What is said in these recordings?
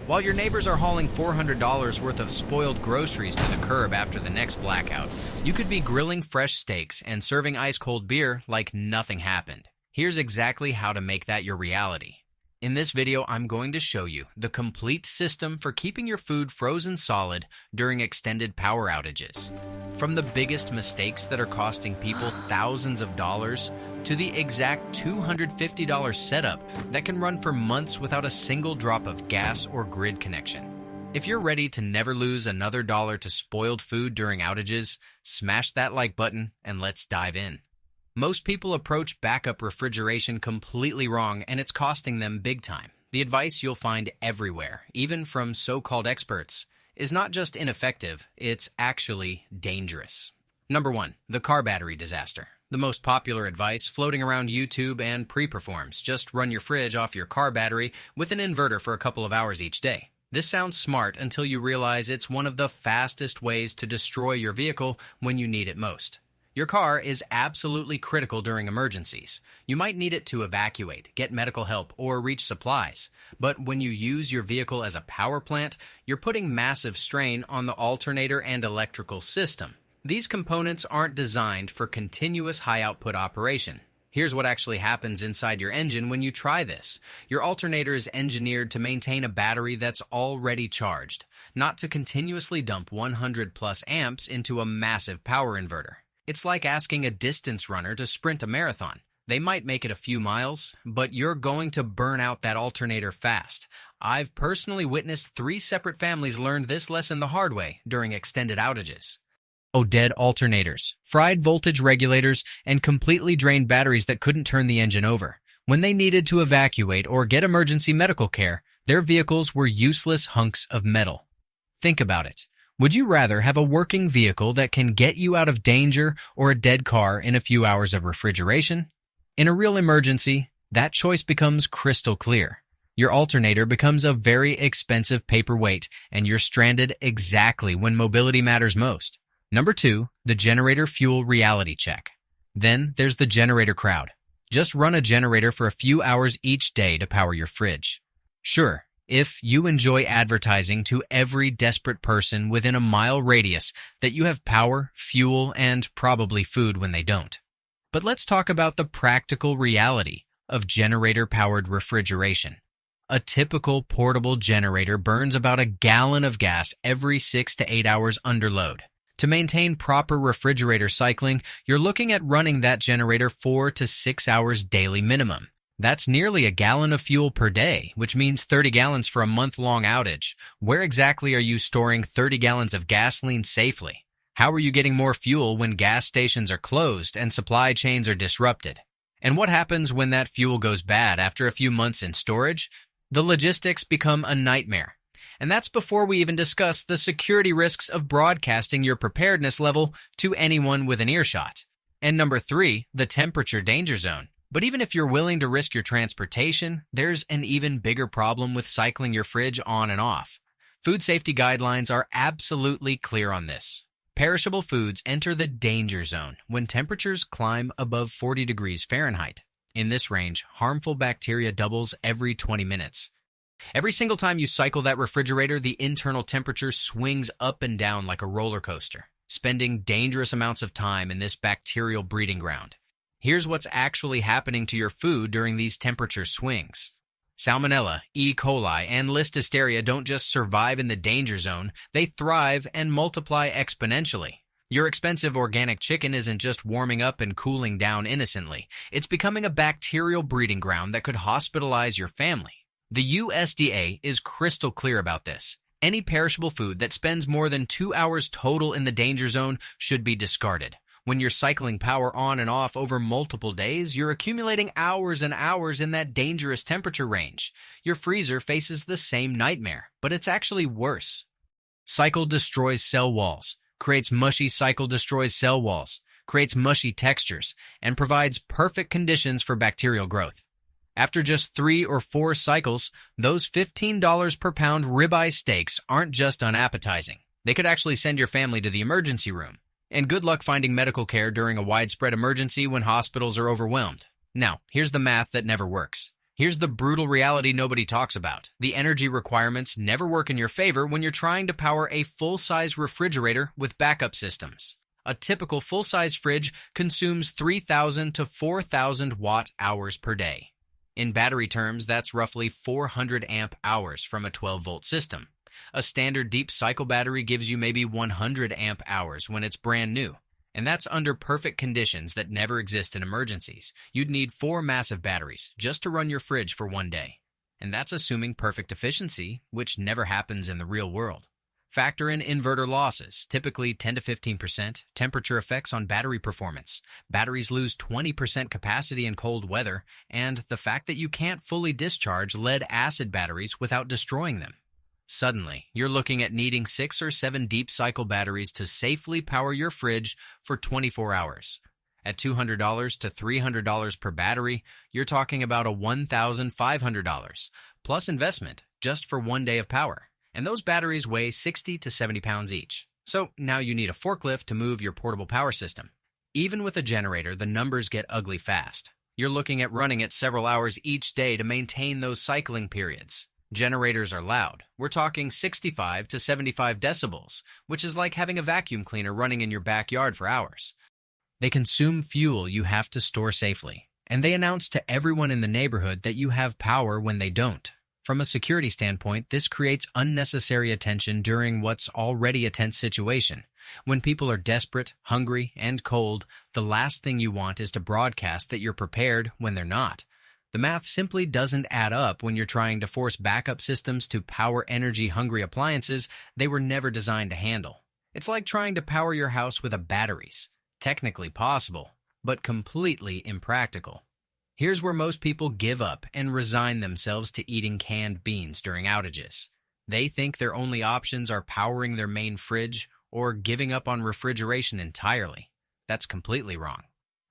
While your neighbors are hauling $400 worth of spoiled groceries to the curb after the next blackout, you could be grilling fresh steaks and serving ice-cold beer like nothing happened. Here's exactly how to make that your reality. In this video, I'm going to show you the complete system for keeping your food frozen solid during extended power outages. From the biggest mistakes that are costing people thousands of dollars to the exact $250 setup that can run for months without a single drop of gas or grid connection. If you're ready to never lose another dollar to spoiled food during outages, smash that like button and let's dive in. Most people approach backup refrigeration completely wrong, and it's costing them big time. The advice you'll find everywhere, even from so-called experts, is not just ineffective, it's actually dangerous. Number 1, the car battery disaster. The most popular advice floating around YouTube and Preparedness: just run your fridge off your car battery with an inverter for a couple of hours each day. This sounds smart until you realize it's one of the fastest ways to destroy your vehicle when you need it most. Your car is absolutely critical during emergencies. You might need it to evacuate, get medical help, or reach supplies. But when you use your vehicle as a power plant, you're putting massive strain on the alternator and electrical system. These components aren't designed for continuous high-output operation. Here's what actually happens inside your engine when you try this. Your alternator is engineered to maintain a battery that's already charged, not to continuously dump 100 plus amps into a massive power inverter. It's like asking a distance runner to sprint a marathon. They might make it a few miles, but you're going to burn out that alternator fast. I've personally witnessed 3 separate families learn this lesson the hard way during extended outages. Dead alternators, fried voltage regulators, and completely drained batteries that couldn't turn the engine over. When they needed to evacuate or get emergency medical care, their vehicles were useless hunks of metal. Think about it. Would you rather have a working vehicle that can get you out of danger or a dead car in a few hours of refrigeration? In a real emergency, that choice becomes crystal clear. Your alternator becomes a very expensive paperweight, and you're stranded exactly when mobility matters most. Number 2, the generator fuel reality check. Then there's the generator crowd. Just run a generator for a few hours each day to power your fridge. Sure, if you enjoy advertising to every desperate person within a mile radius that you have power, fuel, and probably food when they don't. But let's talk about the practical reality of generator-powered refrigeration. A typical portable generator burns about a gallon of gas every 6 to 8 hours under load. To maintain proper refrigerator cycling, you're looking at running that generator 4 to 6 hours daily minimum. That's nearly a gallon of fuel per day, which means 30 gallons for a month-long outage. Where exactly are you storing 30 gallons of gasoline safely? How are you getting more fuel when gas stations are closed and supply chains are disrupted? And what happens when that fuel goes bad after a few months in storage? The logistics become a nightmare. And that's before we even discuss the security risks of broadcasting your preparedness level to anyone with an earshot. And number 3, the temperature danger zone. But even if you're willing to risk your transportation, there's an even bigger problem with cycling your fridge on and off. Food safety guidelines are absolutely clear on this. Perishable foods enter the danger zone when temperatures climb above 40 degrees Fahrenheit. In this range, harmful bacteria doubles every 20 minutes. Every single time you cycle that refrigerator, the internal temperature swings up and down like a roller coaster, spending dangerous amounts of time in this bacterial breeding ground. Here's what's actually happening to your food during these temperature swings. Salmonella, E. coli, and Listeria don't just survive in the danger zone, they thrive and multiply exponentially. Your expensive organic chicken isn't just warming up and cooling down innocently. It's becoming a bacterial breeding ground that could hospitalize your family. The USDA is crystal clear about this. Any perishable food that spends more than 2 hours total in the danger zone should be discarded. When you're cycling power on and off over multiple days, you're accumulating hours and hours in that dangerous temperature range. Your freezer faces the same nightmare, but it's actually worse. Cycle destroys cell walls, creates mushy cycle destroys cell walls, creates mushy textures, and provides perfect conditions for bacterial growth. After just 3 or 4 cycles, those $15 per pound ribeye steaks aren't just unappetizing. They could actually send your family to the emergency room. And good luck finding medical care during a widespread emergency when hospitals are overwhelmed. Now, here's the math that never works. Here's the brutal reality nobody talks about. The energy requirements never work in your favor when you're trying to power a full-size refrigerator with backup systems. A typical full-size fridge consumes 3,000 to 4,000 watt-hours per day. In battery terms, that's roughly 400 amp-hours from a 12-volt system. A standard deep cycle battery gives you maybe 100 amp-hours when it's brand new. And that's under perfect conditions that never exist in emergencies. You'd need 4 massive batteries just to run your fridge for one day. And that's assuming perfect efficiency, which never happens in the real world. Factor in inverter losses, typically 10 to 15%, temperature effects on battery performance. Batteries lose 20% capacity in cold weather, and the fact that you can't fully discharge lead-acid batteries without destroying them. Suddenly, you're looking at needing 6 or 7 deep cycle batteries to safely power your fridge for 24 hours. At $200 to $300 per battery, you're talking about a $1,500 plus investment just for one day of power. And those batteries weigh 60 to 70 pounds each. So now you need a forklift to move your portable power system. Even with a generator, the numbers get ugly fast. You're looking at running it several hours each day to maintain those cycling periods. Generators are loud. We're talking 65 to 75 decibels, which is like having a vacuum cleaner running in your backyard for hours. They consume fuel you have to store safely, and they announce to everyone in the neighborhood that you have power when they don't. From a security standpoint, this creates unnecessary attention during what's already a tense situation. When people are desperate, hungry, and cold, the last thing you want is to broadcast that you're prepared when they're not. The math simply doesn't add up when you're trying to force backup systems to power energy-hungry appliances they were never designed to handle. It's like trying to power your house with batteries. Technically possible, but completely impractical. Here's where most people give up and resign themselves to eating canned beans during outages. They think their only options are powering their main fridge or giving up on refrigeration entirely. That's completely wrong.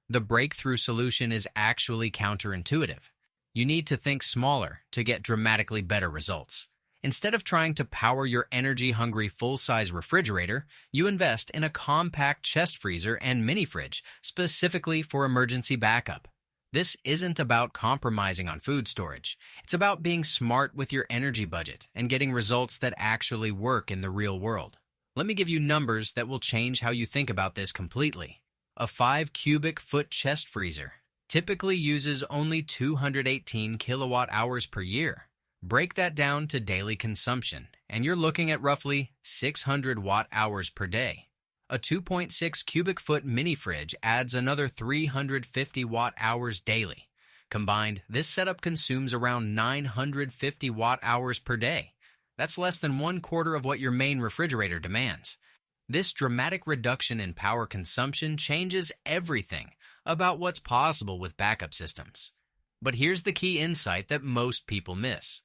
The breakthrough solution is actually counterintuitive. You need to think smaller to get dramatically better results. Instead of trying to power your energy-hungry full-size refrigerator, you invest in a compact chest freezer and mini fridge specifically for emergency backup. This isn't about compromising on food storage. It's about being smart with your energy budget and getting results that actually work in the real world. Let me give you numbers that will change how you think about this completely. A 5 cubic foot chest freezer typically uses only 218 kilowatt hours per year. Break that down to daily consumption, and you're looking at roughly 600 watt hours per day. A 2.6 cubic foot mini fridge adds another 350 watt hours daily. Combined, this setup consumes around 950 watt hours per day. That's less than 1/4 of what your main refrigerator demands. This dramatic reduction in power consumption changes everything about what's possible with backup systems. But here's the key insight that most people miss.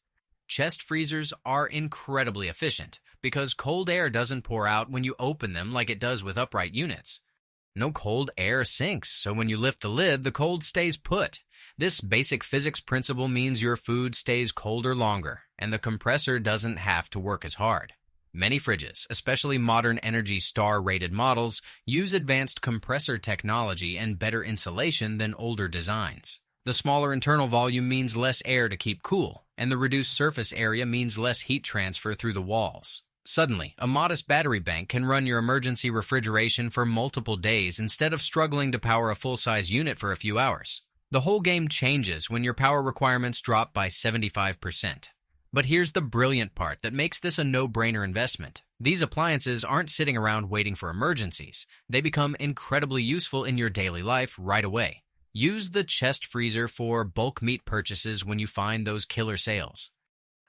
Chest freezers are incredibly efficient because cold air doesn't pour out when you open them like it does with upright units. No cold air sinks, so when you lift the lid, the cold stays put. This basic physics principle means your food stays colder longer, and the compressor doesn't have to work as hard. Many fridges, especially modern Energy Star-rated models, use advanced compressor technology and better insulation than older designs. The smaller internal volume means less air to keep cool, and the reduced surface area means less heat transfer through the walls. Suddenly, a modest battery bank can run your emergency refrigeration for multiple days instead of struggling to power a full-size unit for a few hours. The whole game changes when your power requirements drop by 75%. But here's the brilliant part that makes this a no-brainer investment. These appliances aren't sitting around waiting for emergencies. They become incredibly useful in your daily life right away. Use the chest freezer for bulk meat purchases when you find those killer sales.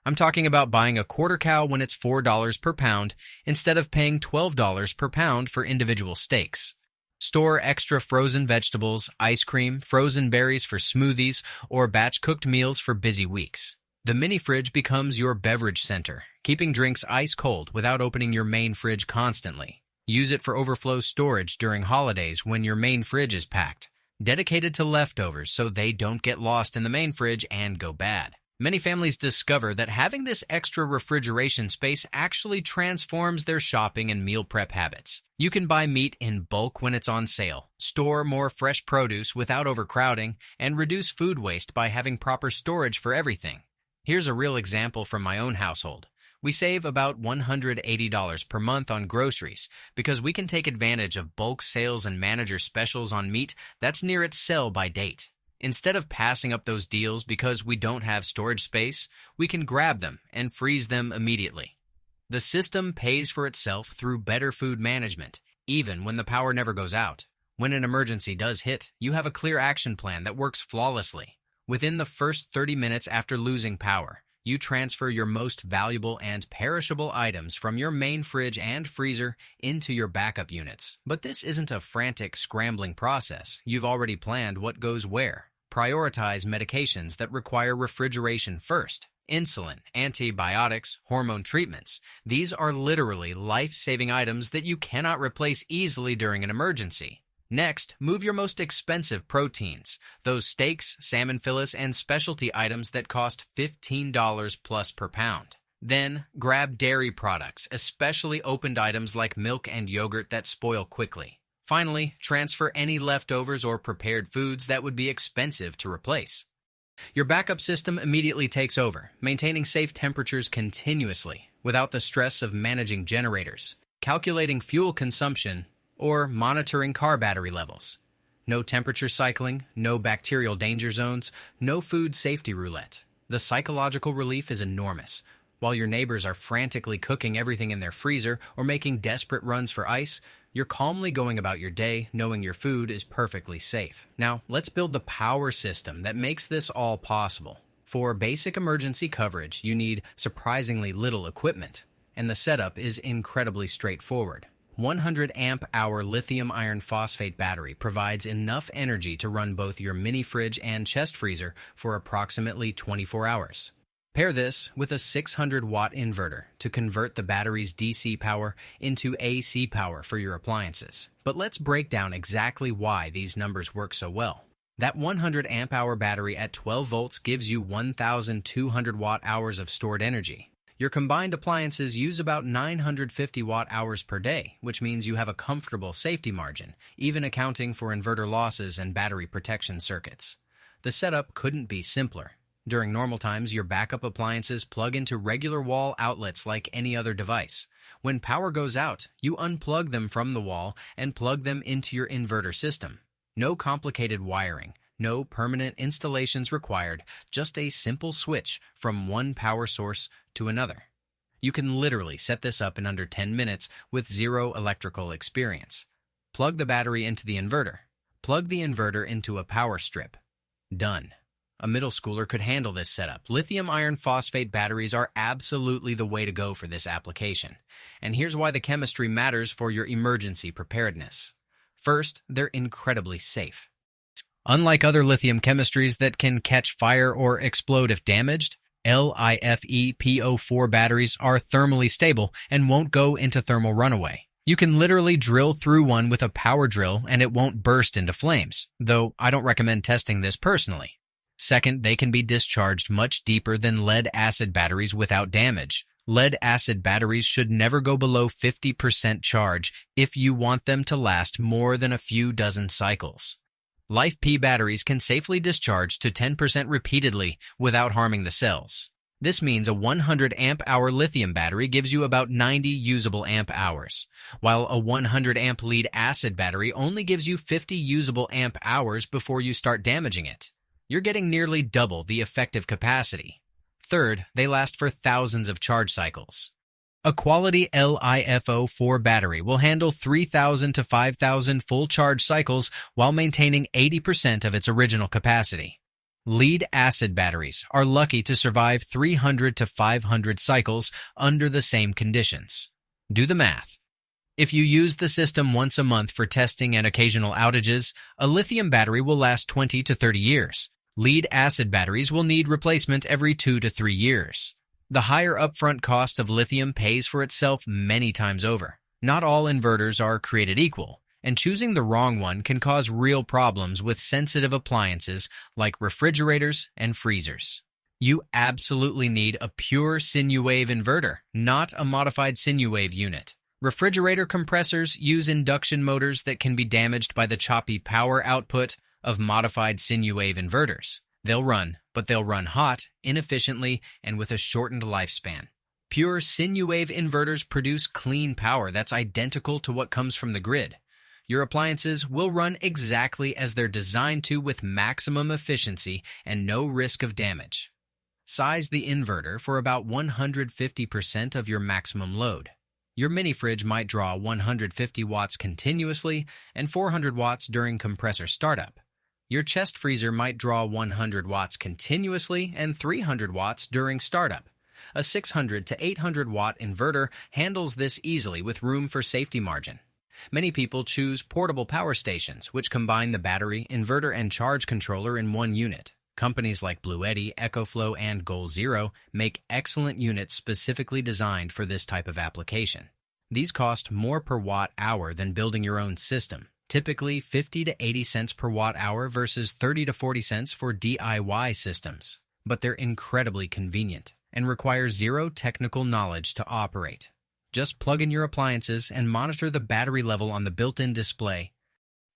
I'm talking about buying a quarter cow when it's $4 per pound instead of paying $12 per pound for individual steaks. Store extra frozen vegetables, ice cream, frozen berries for smoothies, or batch-cooked meals for busy weeks. The mini fridge becomes your beverage center, keeping drinks ice cold without opening your main fridge constantly. Use it for overflow storage during holidays when your main fridge is packed, dedicated to leftovers so they don't get lost in the main fridge and go bad. Many families discover that having this extra refrigeration space actually transforms their shopping and meal prep habits. You can buy meat in bulk when it's on sale, store more fresh produce without overcrowding, and reduce food waste by having proper storage for everything. Here's a real example from my own household. We save about $180 per month on groceries because we can take advantage of bulk sales and manager specials on meat that's near its sell-by date. Instead of passing up those deals because we don't have storage space, we can grab them and freeze them immediately. The system pays for itself through better food management, even when the power never goes out. When an emergency does hit, you have a clear action plan that works flawlessly. Within the first 30 minutes after losing power, you transfer your most valuable and perishable items from your main fridge and freezer into your backup units. But this isn't a frantic, scrambling process. You've already planned what goes where. Prioritize medications that require refrigeration first. Insulin, antibiotics, hormone treatments. These are literally life-saving items that you cannot replace easily during an emergency. Next, move your most expensive proteins, those steaks, salmon fillets, and specialty items that cost $15 plus per pound. Then, grab dairy products, especially opened items like milk and yogurt that spoil quickly. Finally, transfer any leftovers or prepared foods that would be expensive to replace. Your backup system immediately takes over, maintaining safe temperatures continuously, without the stress of managing generators, calculating fuel consumption, or monitoring car battery levels. No temperature cycling, no bacterial danger zones, no food safety roulette. The psychological relief is enormous. While your neighbors are frantically cooking everything in their freezer or making desperate runs for ice, you're calmly going about your day knowing your food is perfectly safe. Now, let's build the power system that makes this all possible. For basic emergency coverage, you need surprisingly little equipment, and the setup is incredibly straightforward. 100 amp-hour lithium iron phosphate battery provides enough energy to run both your mini fridge and chest freezer for approximately 24 hours. Pair this with a 600-watt inverter to convert the battery's DC power into AC power for your appliances. But let's break down exactly why these numbers work so well. That 100 amp-hour battery at 12 volts gives you 1,200 watt-hours of stored energy. Your combined appliances use about 950 watt-hours per day, which means you have a comfortable safety margin, even accounting for inverter losses and battery protection circuits. The setup couldn't be simpler. During normal times, your backup appliances plug into regular wall outlets like any other device. When power goes out, you unplug them from the wall and plug them into your inverter system. No complicated wiring, no permanent installations required, just a simple switch from one power source to another. You can literally set this up in under 10 minutes with zero electrical experience. Plug the battery into the inverter. Plug the inverter into a power strip. Done. A middle schooler could handle this setup. Lithium iron phosphate batteries are absolutely the way to go for this application. And here's why the chemistry matters for your emergency preparedness. First, they're incredibly safe. Unlike other lithium chemistries that can catch fire or explode if damaged, LiFePO4 batteries are thermally stable and won't go into thermal runaway. You can literally drill through one with a power drill and it won't burst into flames, though I don't recommend testing this personally. Second, they can be discharged much deeper than lead-acid batteries without damage. Lead-acid batteries should never go below 50% charge if you want them to last more than a few dozen cycles. LiFeP batteries can safely discharge to 10% repeatedly without harming the cells. This means a 100 amp-hour lithium battery gives you about 90 usable amp-hours, while a 100 amp lead-acid battery only gives you 50 usable amp-hours before you start damaging it. You're getting nearly double the effective capacity. Third, they last for thousands of charge cycles. A quality LiFePO4 battery will handle 3,000 to 5,000 full charge cycles while maintaining 80% of its original capacity. Lead-acid batteries are lucky to survive 300 to 500 cycles under the same conditions. Do the math. If you use the system once a month for testing and occasional outages, a lithium battery will last 20 to 30 years. Lead-acid batteries will need replacement every 2 to 3 years. The higher upfront cost of lithium pays for itself many times over. Not all inverters are created equal, and choosing the wrong one can cause real problems with sensitive appliances like refrigerators and freezers. You absolutely need a pure SinuWave inverter, not a modified SinuWave unit. Refrigerator compressors use induction motors that can be damaged by the choppy power output of modified sinuwave inverters. They'll run, but they'll run hot, inefficiently, and with a shortened lifespan. Pure sinuwave inverters produce clean power that's identical to what comes from the grid. Your appliances will run exactly as they're designed to with maximum efficiency and no risk of damage. Size the inverter for about 150% of your maximum load. Your mini fridge might draw 150 watts continuously and 400 watts during compressor startup. Your chest freezer might draw 100 watts continuously and 300 watts during startup. A 600 to 800 watt inverter handles this easily with room for safety margin. Many people choose portable power stations, which combine the battery, inverter, and charge controller in one unit. Companies like Bluetti, EcoFlow, and Goal Zero make excellent units specifically designed for this type of application. These cost more per watt hour than building your own system, typically 50 to 80 cents per watt hour versus 30 to 40 cents for DIY systems. But they're incredibly convenient and require zero technical knowledge to operate. Just plug in your appliances and monitor the battery level on the built-in display.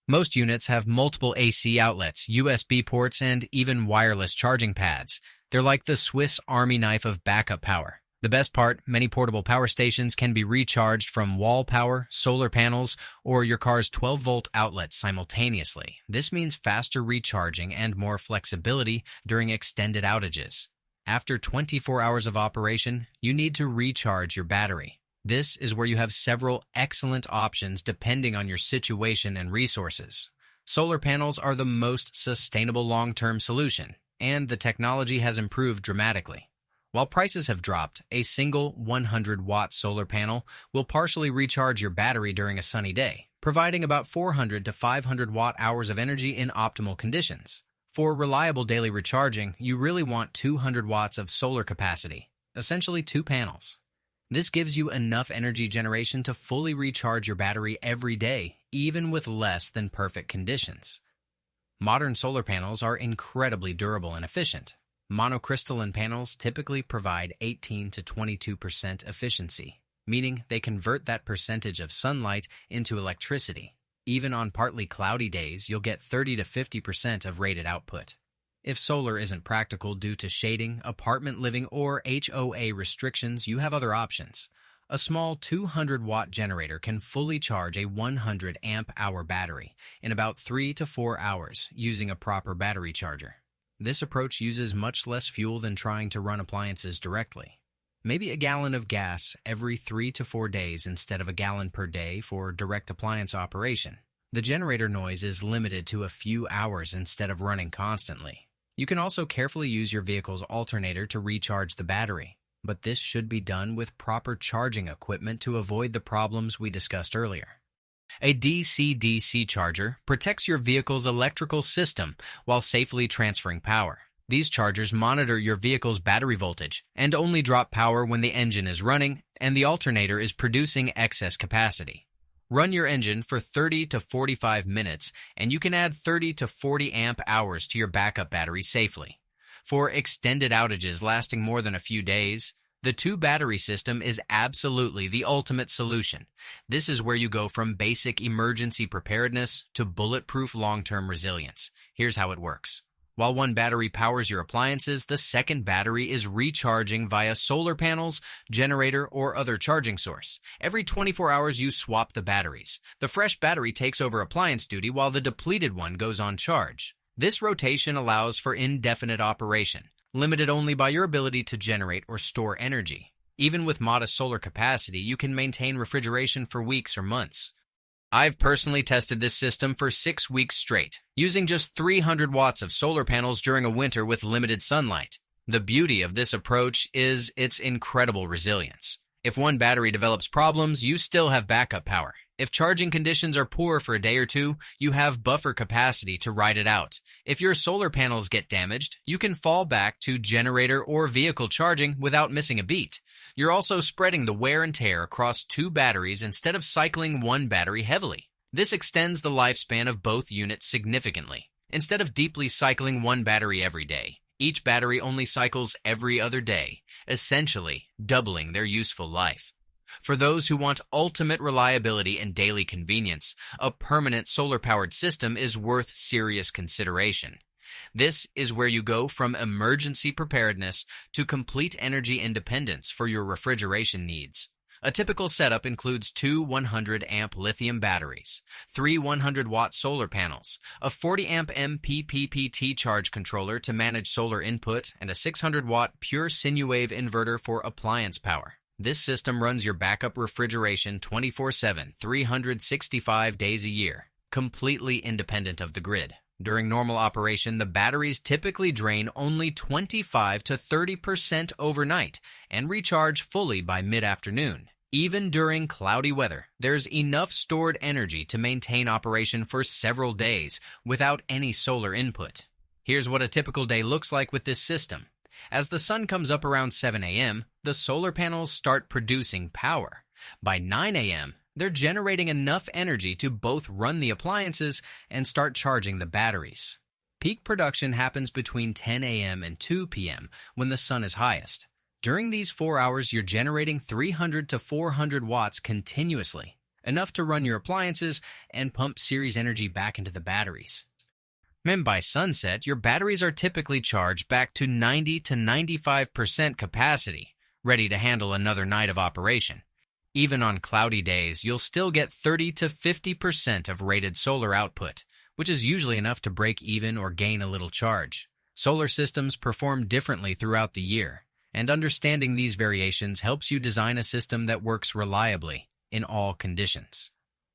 Most units have multiple AC outlets, USB ports, and even wireless charging pads. They're like the Swiss Army knife of backup power. The best part, many portable power stations can be recharged from wall power, solar panels, or your car's 12-volt outlet simultaneously. This means faster recharging and more flexibility during extended outages. After 24 hours of operation, you need to recharge your battery. This is where you have several excellent options depending on your situation and resources. Solar panels are the most sustainable long-term solution, and the technology has improved dramatically. While prices have dropped, a single 100-watt solar panel will partially recharge your battery during a sunny day, providing about 400 to 500 watt-hours of energy in optimal conditions. For reliable daily recharging, you really want 200 watts of solar capacity, essentially 2 panels. This gives you enough energy generation to fully recharge your battery every day, even with less than perfect conditions. Modern solar panels are incredibly durable and efficient. Monocrystalline panels typically provide 18 to 22% efficiency, meaning they convert that percentage of sunlight into electricity. Even on partly cloudy days, you'll get 30 to 50% of rated output. If solar isn't practical due to shading, apartment living, or HOA restrictions, you have other options. A small 200-watt generator can fully charge a 100 amp-hour battery in about 3 to 4 hours using a proper battery charger. This approach uses much less fuel than trying to run appliances directly. Maybe a gallon of gas every 3 to 4 days instead of a gallon per day for direct appliance operation. The generator noise is limited to a few hours instead of running constantly. You can also carefully use your vehicle's alternator to recharge the battery, but this should be done with proper charging equipment to avoid the problems we discussed earlier. A DC-DC charger protects your vehicle's electrical system while safely transferring power. These chargers monitor your vehicle's battery voltage and only drop power when the engine is running and the alternator is producing excess capacity. Run your engine for 30 to 45 minutes, and you can add 30 to 40 amp hours to your backup battery safely. For extended outages lasting more than a few days, the 2-battery system is absolutely the ultimate solution. This is where you go from basic emergency preparedness to bulletproof long-term resilience. Here's how it works. While one battery powers your appliances, the second battery is recharging via solar panels, generator, or other charging source. Every 24 hours, you swap the batteries. The fresh battery takes over appliance duty while the depleted one goes on charge. This rotation allows for indefinite operation, limited only by your ability to generate or store energy. Even with modest solar capacity, you can maintain refrigeration for weeks or months. I've personally tested this system for 6 weeks straight, using just 300 watts of solar panels during a winter with limited sunlight. The beauty of this approach is its incredible resilience. If one battery develops problems, you still have backup power. If charging conditions are poor for a day or two, you have buffer capacity to ride it out. If your solar panels get damaged, you can fall back to generator or vehicle charging without missing a beat. You're also spreading the wear and tear across 2 batteries instead of cycling one battery heavily. This extends the lifespan of both units significantly. Instead of deeply cycling one battery every day, each battery only cycles every other day, essentially doubling their useful life. For those who want ultimate reliability and daily convenience, a permanent solar-powered system is worth serious consideration. This is where you go from emergency preparedness to complete energy independence for your refrigeration needs. A typical setup includes two 100-amp lithium batteries, three 100-watt solar panels, a 40-amp MPPT charge controller to manage solar input, and a 600-watt pure sinuwave inverter for appliance power. This system runs your backup refrigeration 24/7, 365 days a year, completely independent of the grid. During normal operation, the batteries typically drain only 25 to 30% overnight and recharge fully by mid-afternoon. Even during cloudy weather, there's enough stored energy to maintain operation for several days without any solar input. Here's what a typical day looks like with this system. As the sun comes up around 7 a.m., the solar panels start producing power. By 9 a.m., they're generating enough energy to both run the appliances and start charging the batteries. Peak production happens between 10 a.m. and 2 p.m. when the sun is highest. During these 4 hours, you're generating 300 to 400 watts continuously, enough to run your appliances and pump series energy back into the batteries. And by sunset, your batteries are typically charged back to 90 to 95% capacity, ready to handle another night of operation. Even on cloudy days, you'll still get 30 to 50% of rated solar output, which is usually enough to break even or gain a little charge. Solar systems perform differently throughout the year, and understanding these variations helps you design a system that works reliably in all conditions.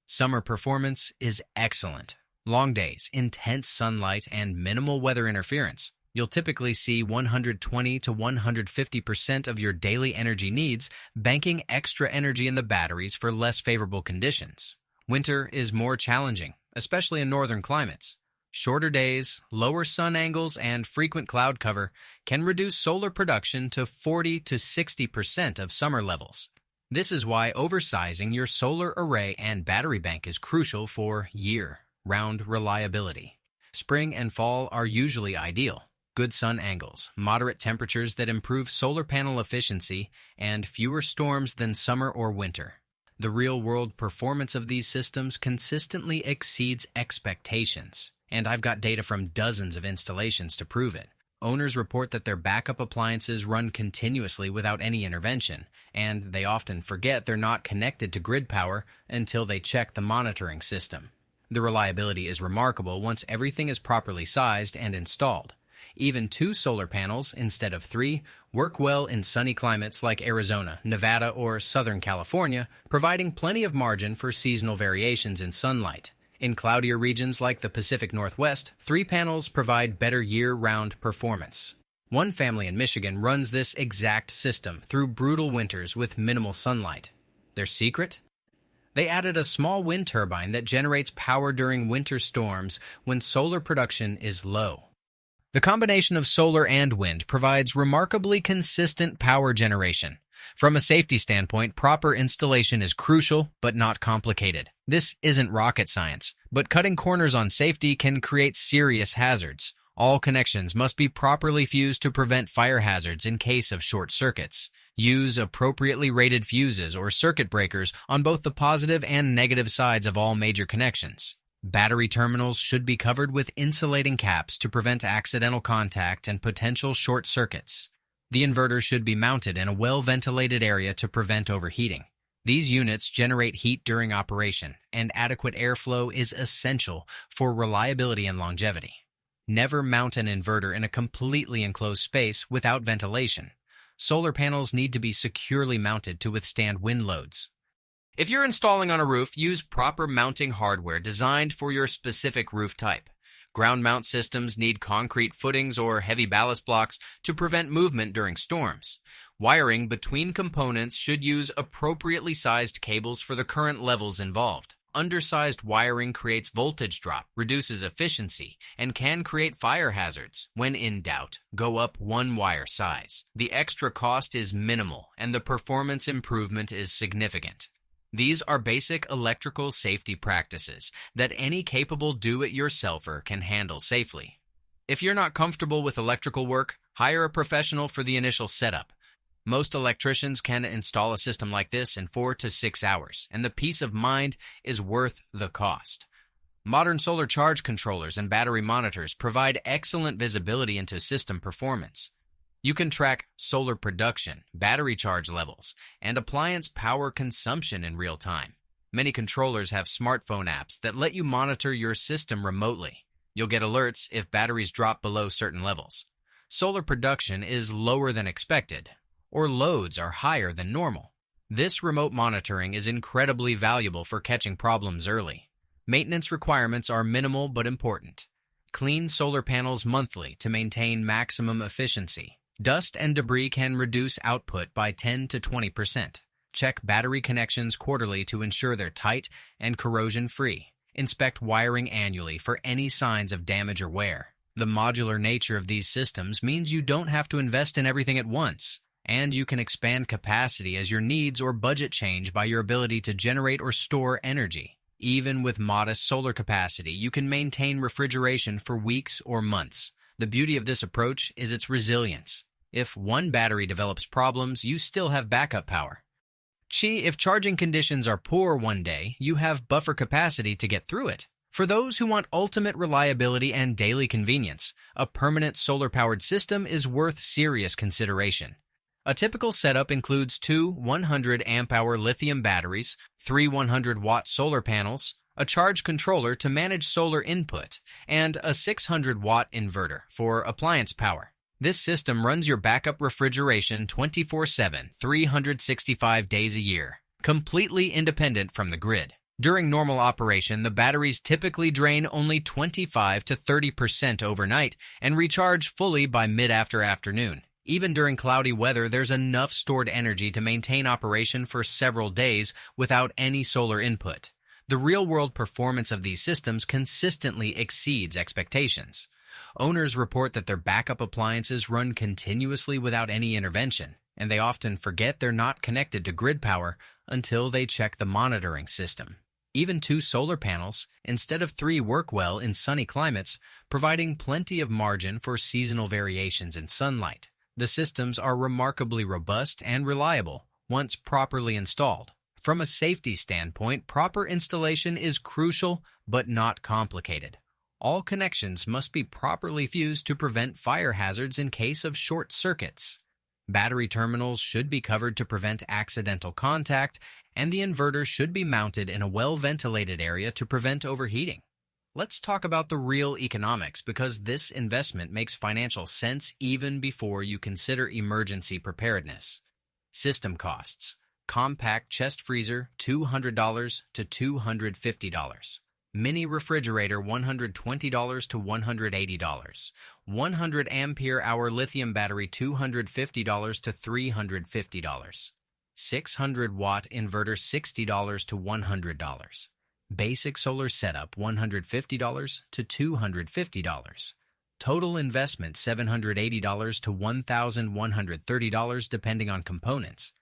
Summer performance is excellent. Long days, intense sunlight, and minimal weather interference. You'll typically see 120 to 150% of your daily energy needs, banking extra energy in the batteries for less favorable conditions. Winter is more challenging, especially in northern climates. Shorter days, lower sun angles, and frequent cloud cover can reduce solar production to 40 to 60% of summer levels. This is why oversizing your solar array and battery bank is crucial for year-round reliability. Spring and fall are usually ideal. Good sun angles, moderate temperatures that improve solar panel efficiency, and fewer storms than summer or winter. The real-world performance of these systems consistently exceeds expectations, and I've got data from dozens of installations to prove it. Owners report that their backup appliances run continuously without any intervention, and they often forget they're not connected to grid power until they check the monitoring system. The reliability is remarkable once everything is properly sized and installed. Even 2 solar panels instead of 3 work well in sunny climates like Arizona, Nevada, or Southern California, providing plenty of margin for seasonal variations in sunlight. In cloudier regions like the Pacific Northwest, 3 panels provide better year-round performance. One family in Michigan runs this exact system through brutal winters with minimal sunlight. Their secret? They added a small wind turbine that generates power during winter storms when solar production is low. The combination of solar and wind provides remarkably consistent power generation. From a safety standpoint, proper installation is crucial but not complicated. This isn't rocket science, but cutting corners on safety can create serious hazards. All connections must be properly fused to prevent fire hazards in case of short circuits. Use appropriately rated fuses or circuit breakers on both the positive and negative sides of all major connections. Battery terminals should be covered with insulating caps to prevent accidental contact and potential short circuits. The inverter should be mounted in a well-ventilated area to prevent overheating. These units generate heat during operation, and adequate airflow is essential for reliability and longevity. Never mount an inverter in a completely enclosed space without ventilation. Solar panels need to be securely mounted to withstand wind loads. If you're installing on a roof, use proper mounting hardware designed for your specific roof type. Ground mount systems need concrete footings or heavy ballast blocks to prevent movement during storms. Wiring between components should use appropriately sized cables for the current levels involved. Undersized wiring creates voltage drop, reduces efficiency, and can create fire hazards. When in doubt, go up one wire size. The extra cost is minimal, and the performance improvement is significant. These are basic electrical safety practices that any capable do-it-yourselfer can handle safely. If you're not comfortable with electrical work, hire a professional for the initial setup. Most electricians can install a system like this in 4 to 6 hours, and the peace of mind is worth the cost. Modern solar charge controllers and battery monitors provide excellent visibility into system performance. You can track solar production, battery charge levels, and appliance power consumption in real time. Many controllers have smartphone apps that let you monitor your system remotely. You'll get alerts if batteries drop below certain levels. Solar production is lower than expected, or loads are higher than normal. This remote monitoring is incredibly valuable for catching problems early. Maintenance requirements are minimal but important. Clean solar panels monthly to maintain maximum efficiency. Dust and debris can reduce output by 10 to 20%. Check battery connections quarterly to ensure they're tight and corrosion-free. Inspect wiring annually for any signs of damage or wear. The modular nature of these systems means you don't have to invest in everything at once, and you can expand capacity as your needs or budget change by your ability to generate or store energy. Even with modest solar capacity, you can maintain refrigeration for weeks or months. The beauty of this approach is its resilience. If one battery develops problems, you still have backup power. If charging conditions are poor one day, you have buffer capacity to get through it. For those who want ultimate reliability and daily convenience, a permanent solar-powered system is worth serious consideration. A typical setup includes 2 100 amp-hour lithium batteries, 3 100-watt solar panels, a charge controller to manage solar input, and a 600-watt inverter for appliance power. This system runs your backup refrigeration 24/7, 365 days a year, completely independent from the grid. During normal operation, the batteries typically drain only 25 to 30% overnight and recharge fully by mid-afternoon. Even during cloudy weather, there's enough stored energy to maintain operation for several days without any solar input. The real-world performance of these systems consistently exceeds expectations. Owners report that their backup appliances run continuously without any intervention, and they often forget they're not connected to grid power until they check the monitoring system. Even 2 solar panels, instead of 3, work well in sunny climates, providing plenty of margin for seasonal variations in sunlight. The systems are remarkably robust and reliable once properly installed. From a safety standpoint, proper installation is crucial but not complicated. All connections must be properly fused to prevent fire hazards in case of short circuits. Battery terminals should be covered to prevent accidental contact, and the inverter should be mounted in a well-ventilated area to prevent overheating. Let's talk about the real economics, because this investment makes financial sense even before you consider emergency preparedness. System costs. Compact chest freezer, $200 to $250. Mini refrigerator, $120 to $180. 100 ampere-hour lithium battery, $250 to $350. 600-watt inverter, $60 to $100. Basic solar setup, $150 to $250. Total investment, $780 to $1,130 depending on components.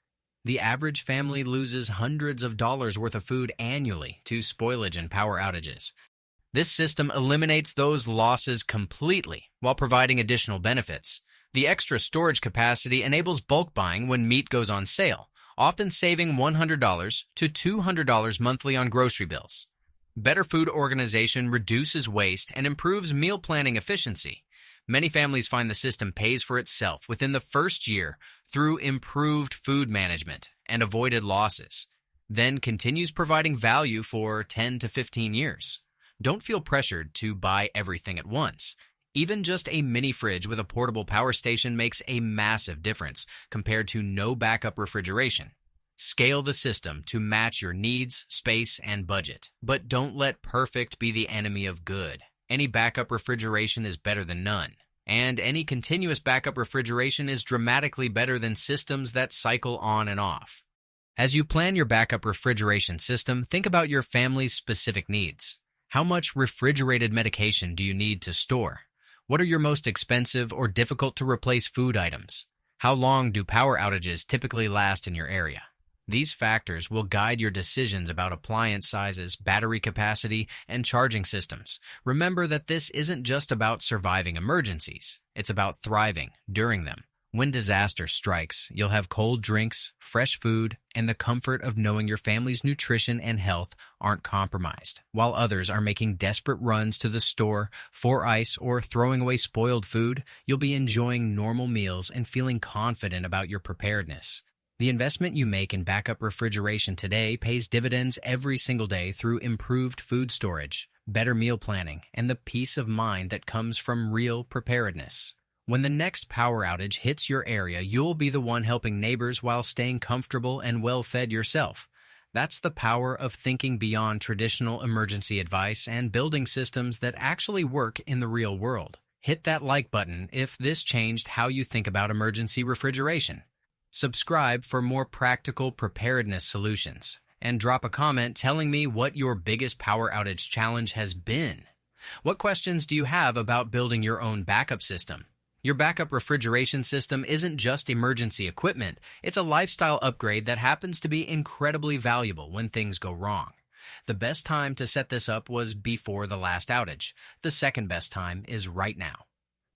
The average family loses hundreds of dollars worth of food annually to spoilage and power outages. This system eliminates those losses completely while providing additional benefits. The extra storage capacity enables bulk buying when meat goes on sale, often saving $100 to $200 monthly on grocery bills. Better food organization reduces waste and improves meal planning efficiency. Many families find the system pays for itself within the first year through improved food management and avoided losses, then continues providing value for 10 to 15 years. Don't feel pressured to buy everything at once. Even just a mini fridge with a portable power station makes a massive difference compared to no backup refrigeration. Scale the system to match your needs, space, and budget. But don't let perfect be the enemy of good. Any backup refrigeration is better than none. And any continuous backup refrigeration is dramatically better than systems that cycle on and off. As you plan your backup refrigeration system, think about your family's specific needs. How much refrigerated medication do you need to store? What are your most expensive or difficult to replace food items? How long do power outages typically last in your area? These factors will guide your decisions about appliance sizes, battery capacity, and charging systems. Remember that this isn't just about surviving emergencies. It's about thriving during them. When disaster strikes, you'll have cold drinks, fresh food, and the comfort of knowing your family's nutrition and health aren't compromised. While others are making desperate runs to the store for ice or throwing away spoiled food, you'll be enjoying normal meals and feeling confident about your preparedness. The investment you make in backup refrigeration today pays dividends every single day through improved food storage, better meal planning, and the peace of mind that comes from real preparedness. When the next power outage hits your area, you'll be the one helping neighbors while staying comfortable and well-fed yourself. That's the power of thinking beyond traditional emergency advice and building systems that actually work in the real world. Hit that like button if this changed how you think about emergency refrigeration. Subscribe for more practical preparedness solutions, and drop a comment telling me what your biggest power outage challenge has been. What questions do you have about building your own backup system? Your backup refrigeration system isn't just emergency equipment, it's a lifestyle upgrade that happens to be incredibly valuable when things go wrong. The best time to set this up was before the last outage. The second best time is right now.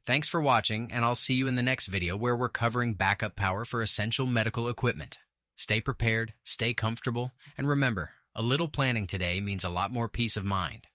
Thanks for watching, and I'll see you in the next video where we're covering backup power for essential medical equipment. Stay prepared, stay comfortable, and remember, a little planning today means a lot more peace of mind.